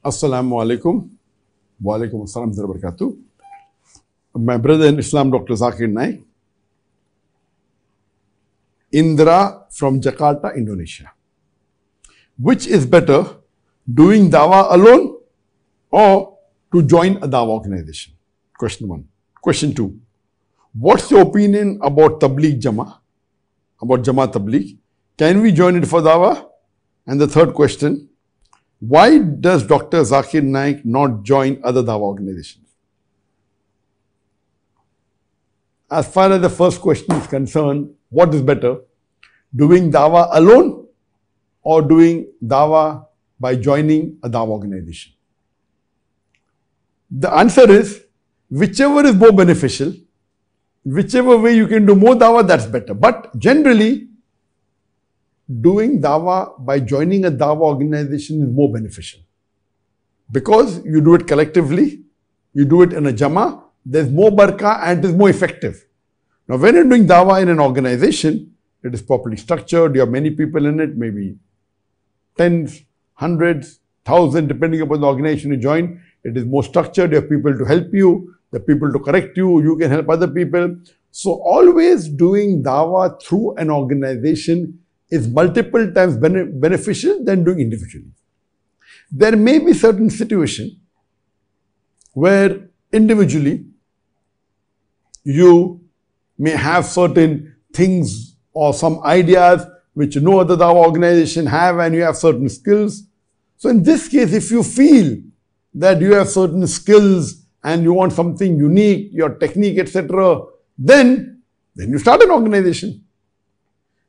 Assalamu alaikum. Wa alaikum assalam wa barakatuh. My brother in Islam, Dr. Zakir Naik. Indra from Jakarta, Indonesia. Which is better, doing dawah alone or to join a dawah organization? Question 1. Question 2. What's your opinion about Tabligh Jama? About Jama Tabligh? Can we join it for dawah? And the third question. Why does Dr. Zakir Naik not join other dawah organizations? As far as the first question is concerned, what is better? Doing dawah alone or doing dawah by joining a dawah organization? The answer is, whichever is more beneficial, whichever way you can do more dawah, that's better. But generally, doing dawah by joining a dawah organization is more beneficial. Because you do it collectively, you do it in a jama, there's more barakah and it is more effective. Now, when you're doing dawah in an organization, it is properly structured, you have many people in it, maybe tens, hundreds, thousands, depending upon the organization you join. It is more structured, you have people to help you, the people to correct you, you can help other people. So, always doing dawah through an organization is multiple times beneficial than doing individually. There may be certain situation where individually you may have certain things or some ideas which no other dawah organization have, and you have certain skills. So in this case, if you feel that you have certain skills and you want something unique, your technique, etc., then you start an organization.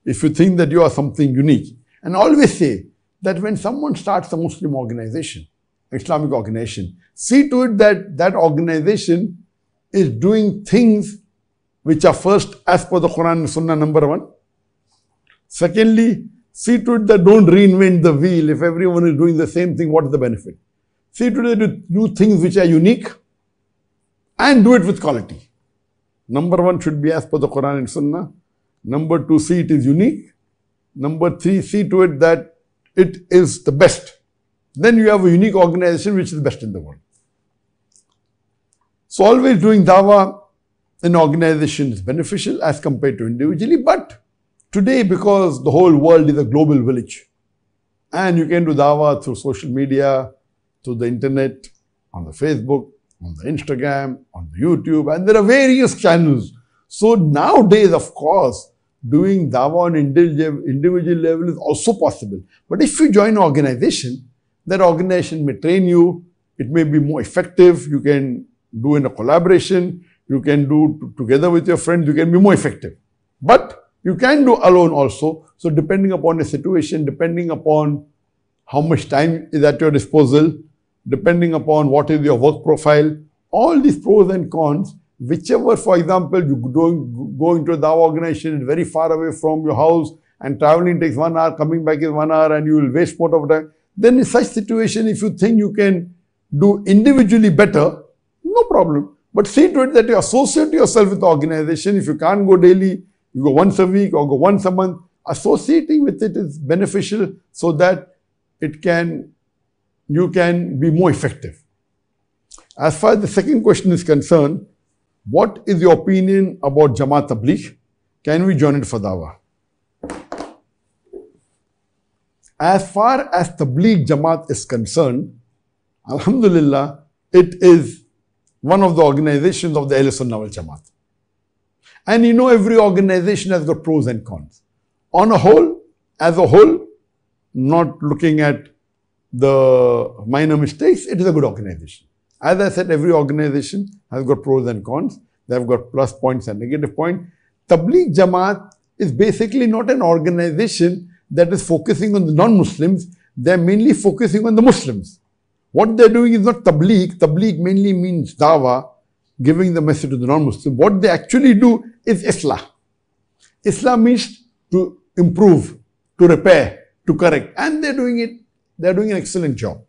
If you think that you are something unique. And I always say that when someone starts a Muslim organization, Islamic organization, see to it that that organization is doing things which are first as per the Quran and Sunnah, number one. Secondly, see to it that don't reinvent the wheel. If everyone is doing the same thing, what is the benefit? See to it that you do things which are unique and do it with quality. Number one should be as per the Quran and Sunnah. Number two, see it is unique. Number three, see to it that it is the best. Then you have a unique organization which is the best in the world. So always doing dawah in organization is beneficial as compared to individually. But today, because the whole world is a global village, and you can do dawah through social media, through the internet, on the Facebook, on the Instagram, on the YouTube, and there are various channels. So nowadays, of course, doing dawah on individual level is also possible. But if you join an organization, that organization may train you, it may be more effective, you can do in a collaboration, you can do together with your friends, you can be more effective. But you can do alone also. So depending upon the situation, depending upon how much time is at your disposal, depending upon what is your work profile, all these pros and cons, whichever, for example, you go into a dawah organization, it's very far away from your house and traveling takes 1 hour, coming back is 1 hour and you will waste more of time. Then in such situation, if you think you can do individually better, no problem. But see to it that you associate yourself with the organization. If you can't go daily, you go once a week or go once a month. Associating with it is beneficial so that you can be more effective. As far as the second question is concerned, what is your opinion about Jamaat Tabligh? Can we join it for dawah? As far as Tabligh Jamaat is concerned, Alhamdulillah, it is one of the organizations of the Ahl Sunnah wal Jamaat. And you know, every organization has got pros and cons. On a whole, as a whole, not looking at the minor mistakes, it is a good organization. As I said, every organization has got pros and cons. They have got plus points and negative points. Tabligh Jamaat is basically not an organization that is focusing on the non-Muslims. They are mainly focusing on the Muslims. What they are doing is not tabligh. Tabligh mainly means dawah, giving the message to the non-Muslim. What they actually do is islah. Islah means to improve, to repair, to correct. And they're doing it. They're doing an excellent job.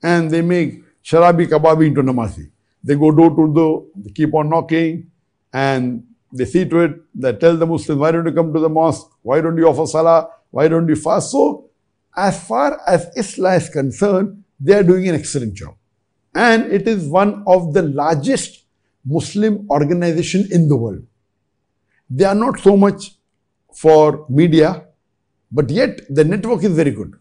And they make sharabi kababi into namazi. They go door to door, they keep on knocking, and they see to it, they tell the Muslims, why don't you come to the mosque? Why don't you offer salah? Why don't you fast? So as far as Islam is concerned, they are doing an excellent job. And it is one of the largest Muslim organization in the world. They are not so much for media, but yet the network is very good.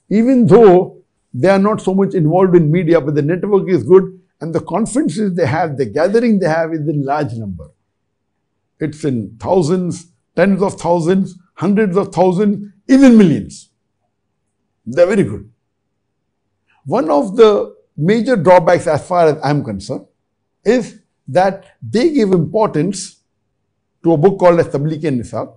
Even though they are not so much involved in media, but the network is good, and the conferences they have, the gathering they have is in large number. It's in thousands, tens of thousands, hundreds of thousands, even millions. They're very good. One of the major drawbacks as far as I'm concerned is that they give importance to a book called as Tabligh Nisab,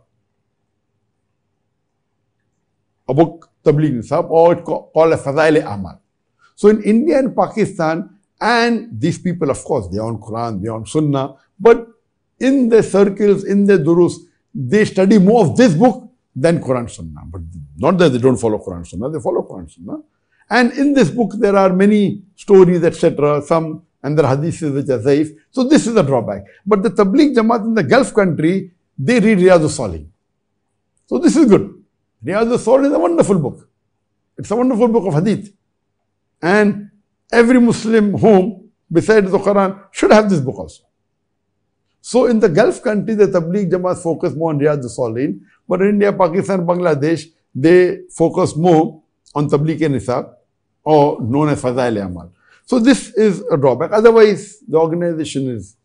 a book Tabligh Nisab, or it's called as Fazail Amal. So in India and Pakistan, and these people, of course, they are on Quran, they are on Sunnah, but in their circles, in their durus, they study more of this book than Quran Sunnah. But not that they don't follow Quran Sunnah, they follow Quran Sunnah. And in this book, there are many stories, etc. Some, and there are hadiths which are zaif. So this is a drawback. But the Tabligh Jamaat in the Gulf country, they read Riyadh al-Salihin. So this is good. Riyadh al-Salihin is a wonderful book. It's a wonderful book of hadith. And every Muslim home, besides the Quran, should have this book also. So in the Gulf country, the Tabligh Jamaat focus more on Riyadh al-Salihin. But in India, Pakistan, Bangladesh, they focus more on Tabligh Nisab, or known as Fazail Amal. So this is a drawback. Otherwise, the organization is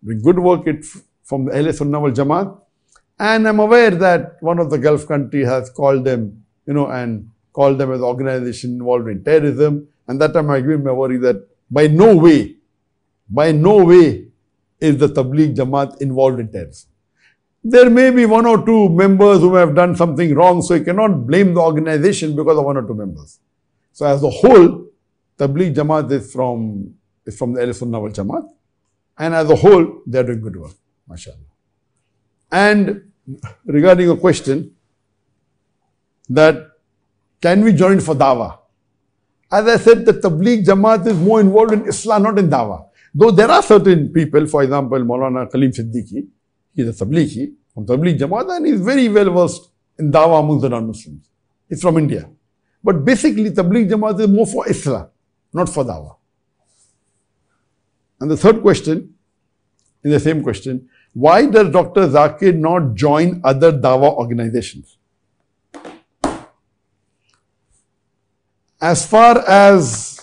doing good work from the Ahl Sunnah wal Jamaat. And I'm aware that one of the Gulf countries has called them, and called them as an organization involved in terrorism. And that time I give my worry that by no way is the Tabligh Jamaat involved in terrorism. There may be one or two members who have done something wrong, so you cannot blame the organization because of one or two members. So as a whole, Tabligh Jamaat is from the Ahl Sunnah wal Jamaat, and as a whole, they are doing good work, mashallah. And regarding a question that can we join for dawah? As I said, the Tabligh Jamaat is more involved in Islam, not in dawah. Though there are certain people, for example, Maulana Kaleem Siddiqui, he is a Tablighi from Tabligh Jamaat, and he is very well versed in dawah amongst the non-Muslims. He's from India. But basically, Tabligh Jamaat is more for Islam, not for dawah. And the third question, in the same question, why does Dr. Zakir not join other dawah organizations? As far as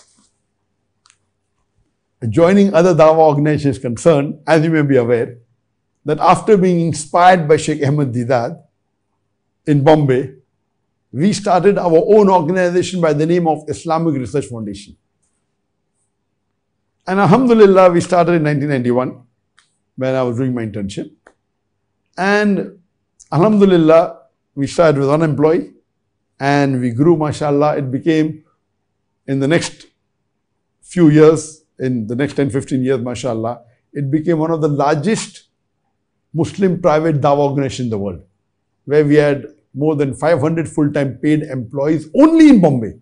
joining other dawah organizations is concerned, as you may be aware, that after being inspired by Sheikh Ahmed Deedat in Bombay, we started our own organization by the name of Islamic Research Foundation. And alhamdulillah, we started in 1991 when I was doing my internship. And alhamdulillah, we started with one employee and we grew, mashallah. It became, in the next few years, in the next 10-15 years, mashallah, it became one of the largest Muslim private dawah organizations in the world, where we had more than 500 full-time paid employees only in Bombay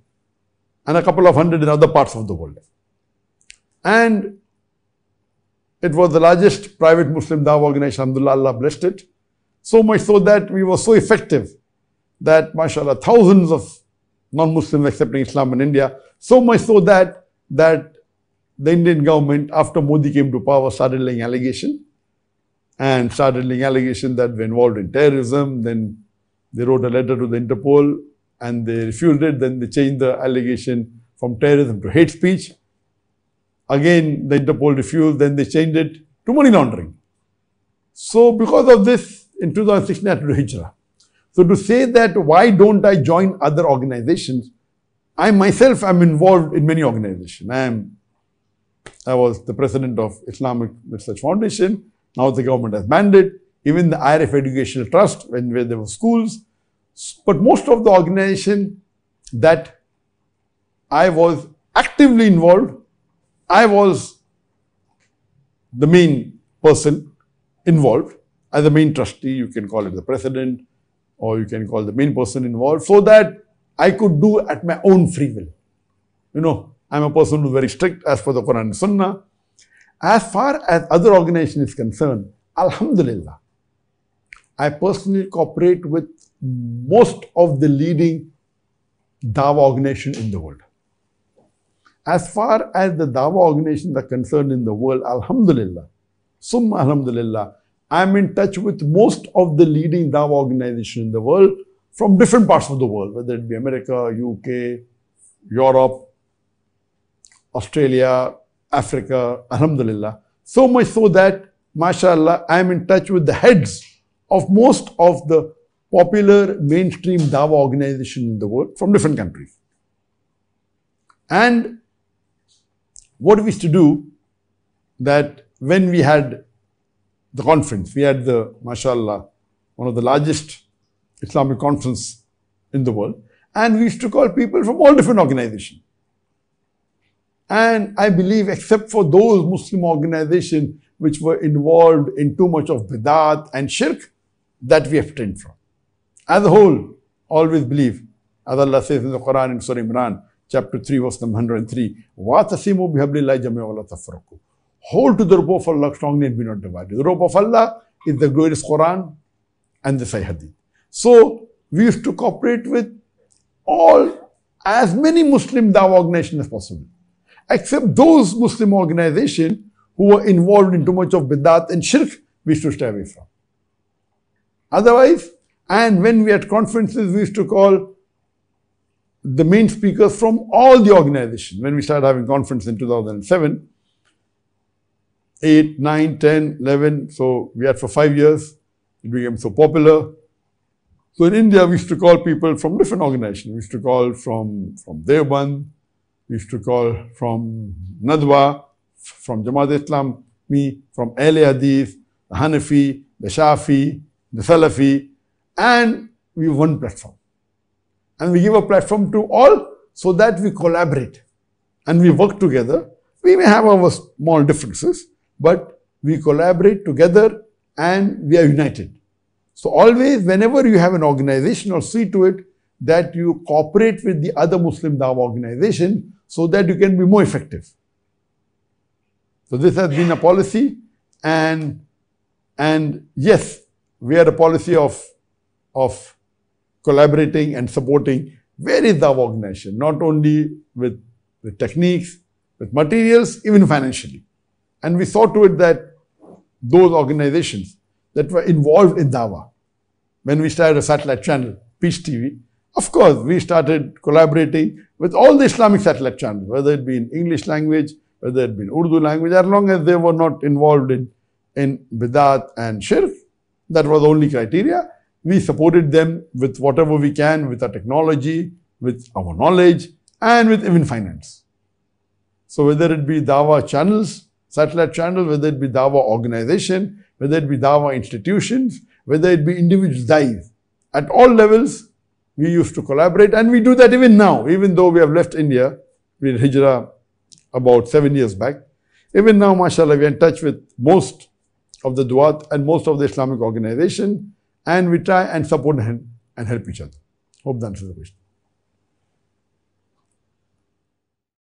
and a couple of hundred in other parts of the world. And it was the largest private Muslim dawah organization, alhamdulillah, Allah blessed it. So much so that we were so effective that, mashallah, thousands of non-Muslims accepting Islam in India. So much so that the Indian government, after Modi came to power, started laying allegation that we're involved in terrorism. Then they wrote a letter to the Interpol and they refused it. Then they changed the allegation from terrorism to hate speech. Again, the Interpol refused. Then they changed it to money laundering. So because of this, in 2016, I had to do hijrah. So to say that why don't I join other organizations, I myself am involved in many organizations. I was the president of Islamic Research Foundation. Now the government has banned it. Even the IRF Educational Trust, where there were schools. But most of the organization that I was actively involved, I was the main person involved. As the main trustee, you can call it the president, or you can call the main person involved, so that I could do at my own free will. I'm a person who's very strict as per the Quran and Sunnah. As far as other organization is concerned, alhamdulillah, I personally cooperate with most of the leading dawah organization in the world. As far as the dawah organizations are concerned in the world, alhamdulillah, summa alhamdulillah, I am in touch with most of the leading dawah organizations in the world from different parts of the world, whether it be America, UK, Europe, Australia, Africa, alhamdulillah. So much so that, mashallah, I am in touch with the heads of most of the popular mainstream dawah organizations in the world from different countries. And what we used to do, that when we had the conference, we had the, mashallah, one of the largest Islamic conference in the world, and we used to call people from all different organizations. And I believe, except for those Muslim organizations which were involved in too much of bidat and shirk, that we abstained from. As a whole, always believe, as Allah says in the Quran in Surah Imran, chapter 3, verse number 103, وَاتَصِمُوا بِحَبْلِ اللَّهِ جَمِيعًا وَلَا تَفَرَّقُوا. Hold to the rope of Allah strongly and be not divided. The rope of Allah is the glorious Quran and the Sahih Hadith. So, we used to cooperate with as many Muslim dawah organizations as possible, except those Muslim organizations who were involved in too much of bidat and shirk, we used to stay away from. Otherwise, and when we had conferences, we used to call the main speakers from all the organizations. When we started having conference in 2007, 8, 9, 10, 11, so we had for 5 years, it became so popular. So in India, we used to call people from different organizations. We used to call from Deoband, we used to call from Nadwa, from Jamaat Islam, from Ahl Hadith, the Hanafi, the Shafi, the Salafi, and we have one platform. And we give a platform to all so that we collaborate and we work together. We may have our small differences, but we collaborate together and we are united. So always, whenever you have an organization, or see to it that you cooperate with the other Muslim dawah organization so that you can be more effective. So this has been a policy, and yes, we had a policy of collaborating and supporting various dawah organizations, not only with techniques, with materials, even financially. And we saw to it that those organizations that were involved in dawah, when we started a satellite channel, Peace TV, of course, we started collaborating with all the Islamic satellite channels, whether it be in English language, whether it be in Urdu language, as long as they were not involved in bidat and shirk. That was the only criteria. We supported them with whatever we can, with our technology, with our knowledge, and with even finance. So whether it be dawah channels, satellite channels, whether it be dawah organization, whether it be dawah institutions, whether it be individual dais, at all levels, we used to collaborate, and we do that even now. Even though we have left India, we did hijrah about 7 years back. Even now, mashallah, we are in touch with most of the duat and most of the Islamic organization, and we try and support and help each other. Hope that answers the question.